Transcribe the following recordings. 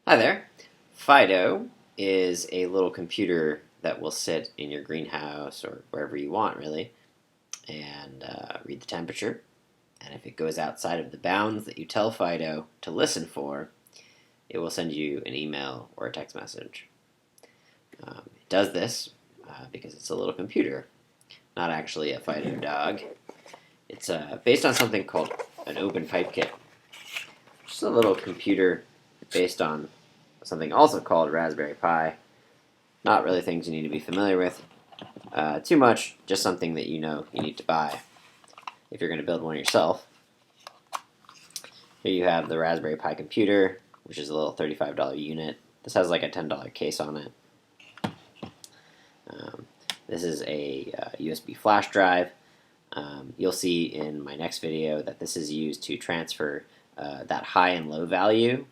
Hi there. Fido is a little computer that will sit in your greenhouse or wherever you want, really, and read the temperature. And if it goes outside of the bounds that you tell Fido to listen for, it will send you an email or a text message. It does this because it's a little computer, not actually a Fido dog. It's based on something called an open pipe kit. Just a little computer based on something also called Raspberry Pi. Not really things you need to be familiar with too much, just something that you know you need to buy if you're going to build one yourself. Here you have the Raspberry Pi computer, which is a little $35 unit. This has like a $10 case on it. This is a USB flash drive. You'll see in my next video that this is used to transfer that high and low value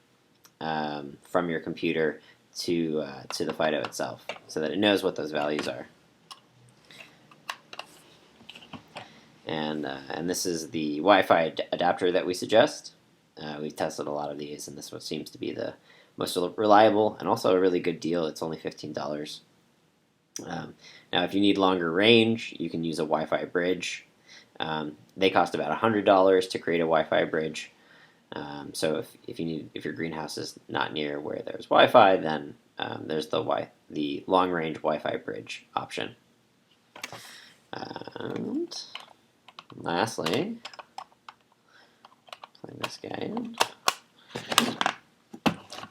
from your computer to the Fido itself, so that it knows what those values are. And this is the Wi-Fi adapter that we suggest. We've tested a lot of these, and this one seems to be the most reliable and also a really good deal. It's only $15. Now, if you need longer range, you can use a Wi-Fi bridge. They cost about $100 to create a Wi-Fi bridge. So if your greenhouse is not near where there's Wi-Fi, then there's the long-range Wi-Fi bridge option. And lastly, plug this guy in.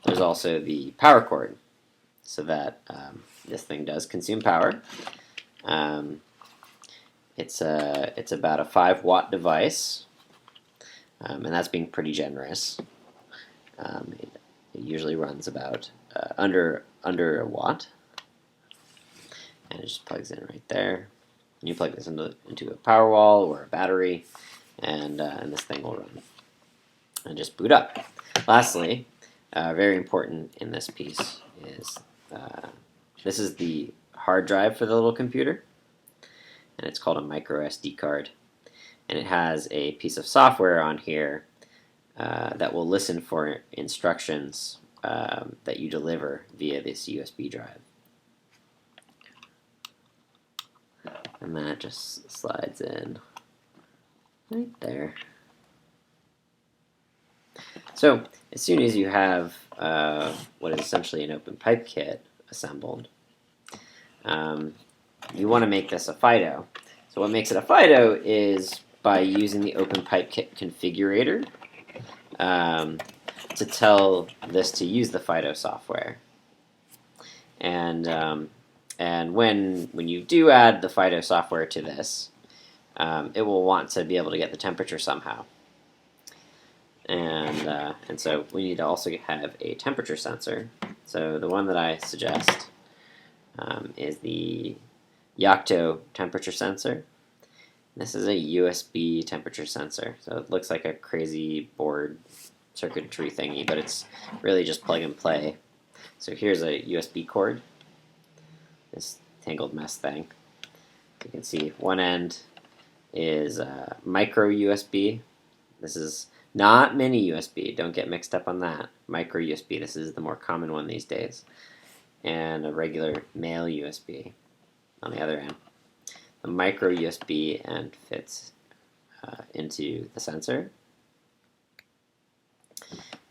There's also the power cord, so that this thing does consume power. It's about a 5-watt device. And that's being pretty generous. It usually runs about under a watt, and it just plugs in right there. And you plug this into a power wall or a battery, and this thing will run and just boot up. Lastly, very important in this piece is this is the hard drive for the little computer, and it's called a micro SD card. And it has a piece of software on here that will listen for instructions that you deliver via this USB drive. And that just slides in right there. So as soon as you have what is essentially an open pipe kit assembled, you want to make this a Fido. So what makes it a Fido is by using the Open Pipe Kit configurator to tell this to use the Fido software. And when you do add the Fido software to this, it will want to be able to get the temperature somehow. And so we need to also have a temperature sensor. So the one that I suggest is the Yocto temperature sensor. This is a USB temperature sensor, so it looks like a crazy board circuitry thingy, but it's really just plug and play. So here's a USB cord, this tangled mess thing. You can see one end is micro USB. This is not mini USB, don't get mixed up on that. Micro USB, this is the more common one these days. And a regular male USB on the other end. The micro USB end fits into the sensor,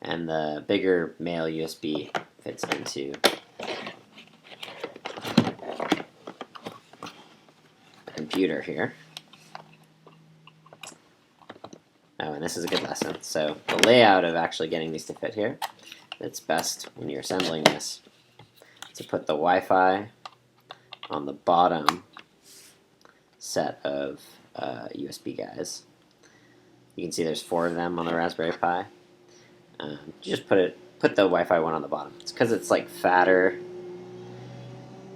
and the bigger male USB fits into the computer here. Oh, and this is a good lesson. So the layout of actually getting these to fit here, it's best when you're assembling this to put the Wi-Fi on the bottom set of USB guys. You can see there's 4 of them on the Raspberry Pi. Just put the Wi-Fi one on the bottom. It's because it's like fatter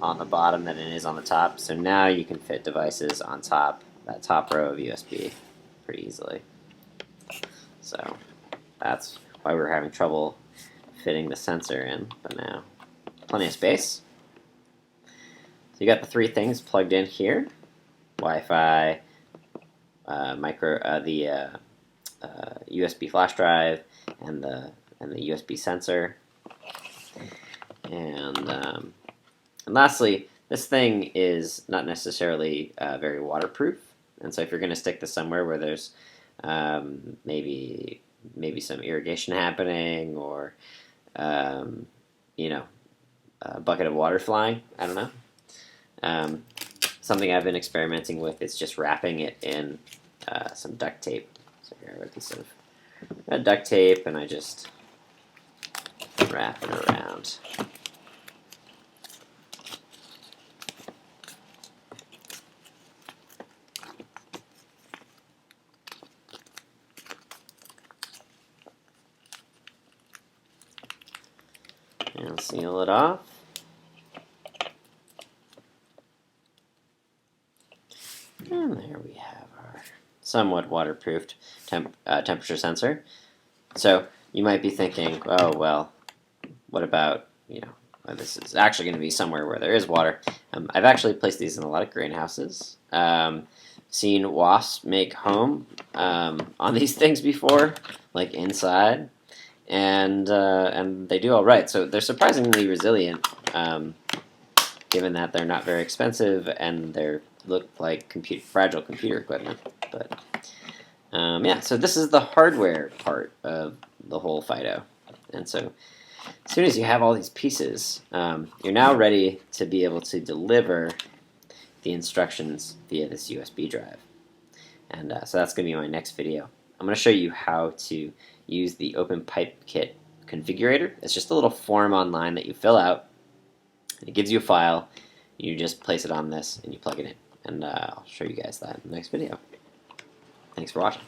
on the bottom than it is on the top. So now you can fit devices on top, that top row of USB, pretty easily. So that's why we were having trouble fitting the sensor in, but now plenty of space. So you got the 3 things plugged in here. Wi-Fi, USB flash drive, and the USB sensor. And lastly, this thing is not necessarily very waterproof, and so if you're going to stick this somewhere where there's maybe some irrigation happening, or you know, a bucket of water flying, I don't know. Something I've been experimenting with is just wrapping it in some duct tape. So here I have a piece of duct tape, and I just wrap it around. And seal it off. And there we have our somewhat waterproofed temperature sensor. So you might be thinking, oh, well, what about, this is actually going to be somewhere where there is water. I've actually placed these in a lot of greenhouses. Seen wasps make home on these things before, like inside, and they do all right. So they're surprisingly resilient, given that they're not very expensive and they look like fragile computer equipment. But yeah, so this is the hardware part of the whole Fido, and so as soon as you have all these pieces, you're now ready to be able to deliver the instructions via this USB drive. And so that's going to be my next video. I'm going to show you how to use the OpenPipeKit configurator. It's just a little form online that you fill out, and it gives you a file. You just place it on this, and you plug it in. And I'll show you guys that in the next video. Thanks for watching.